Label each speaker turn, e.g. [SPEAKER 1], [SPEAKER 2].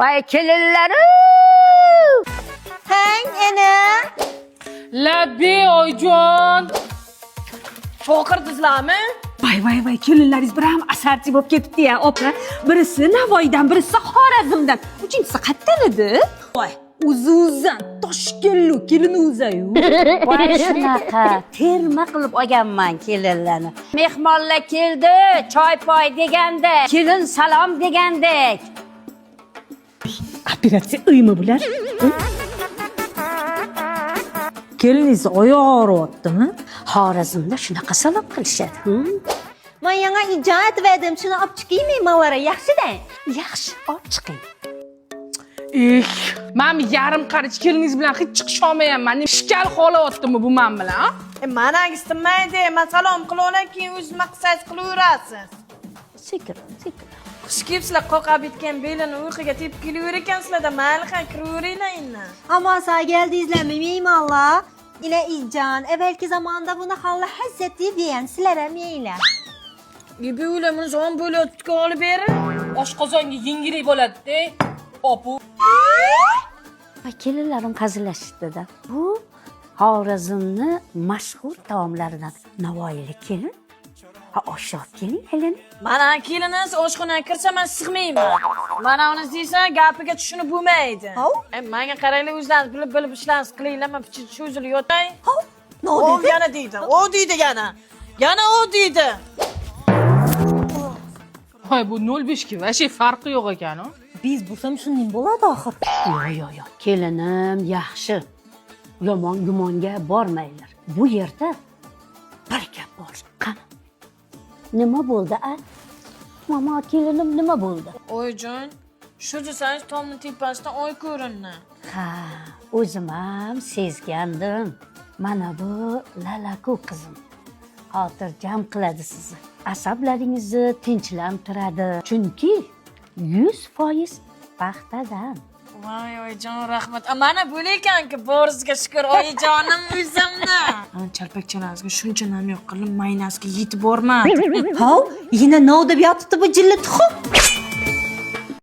[SPEAKER 1] Vay kelinlarim.
[SPEAKER 2] Hang ana.
[SPEAKER 3] Labbi oyijon. Choqirdingizlarmi?
[SPEAKER 4] Vay, kelinlaringiz bir ham asarchi bo'lib ketibdi-ya, opa. Birisi Navoiydan, birisi Xorazmdan. Uchinchisi qayerdan edi? Voy, o'zi-o'zan Toshkentlu kelin o'zayu.
[SPEAKER 1] Voy shunaqa terma qilib olganman kelinlarni. Mehmonlar keldi, choy-poy degandek, kelin salom degandek.
[SPEAKER 4] Operatsiya uymi bular? Keliningiz oyog'i og'riyaptimi?
[SPEAKER 1] Xorazmda shunaqa salom qilishadi.
[SPEAKER 2] Men yana ijod etdim. Shuni olib chiqaymi mavara? Yaxshi-da.
[SPEAKER 1] Yaxshi, olib chiqing.
[SPEAKER 3] Men yarim qarich keliningiz bilan hech chiqish olmayapman. Shikal qolayaptimi bu men bilan?
[SPEAKER 5] Manangiz istinmaydi. Men salom qilaman, keyin o'z maqsad qilaverasiz.
[SPEAKER 1] Sekin.
[SPEAKER 5] Xush kelibsizlar, qoqab bitgan belini uyquga tepib kelaver ekansizlar-da, mayli ham kiraveringlar endi.
[SPEAKER 2] Ama sağ geldiyizlermi meymallah. İle ican, evvelki zamanda buna halla hazreti diyen silere meyle.
[SPEAKER 3] Gibi o'ylamini zon bo'layotgan olib berin. Oshqozonga yengillik bo'ladi-da. Opu.
[SPEAKER 1] Vay kelinlarim hazillashibdi-da. Bu Xorazmni mashhur taomlaridan Navoiylik kelin. Ha, oshib keling, kelin.
[SPEAKER 5] Mana keliniz oshxonaga kirsa men sig'mayman. Mana uni desa gapiga tushunib bo'lmaydi. Menga qaranglar, o'zlaringiz bilib ishlarni qilinglar, men cho'zilib yotay.
[SPEAKER 2] Ne
[SPEAKER 5] O
[SPEAKER 2] oldu?
[SPEAKER 5] yana deydi. O deydi yana. Yana o deydi.
[SPEAKER 3] Voy bu 05 ga vashi farqi yo'q ekan-ku.
[SPEAKER 2] Biz bulsam şunun bo'ladi axir.
[SPEAKER 1] Yo'q. Kelinim yaxshi. Yomon gumonga bormaylar. Bu yerda bir gap bor. Qani. Nima bo'ldi, a? Mama, kelinim nima bo'ldi?
[SPEAKER 5] Oyjon, shu desangiz tomni tepasidan oy ko'rindi.
[SPEAKER 1] Ha, o'zim ham sezgandim. Mana bu lalaku qizim. Xotirjam qiladi sizni. Asablaringizni tinchlantiradi. Chunki 100% paxtadan.
[SPEAKER 5] Voy oyjon, rahmat. Mana bo'lar ekan-ku, borizga shukr oyijonim o'zimni. Chalpakchalariga shuncha nam yo'q qilib, maynasiga yetib bormadi.
[SPEAKER 2] Hav, yine ne oldu bir yaptı bu cilli tuxum.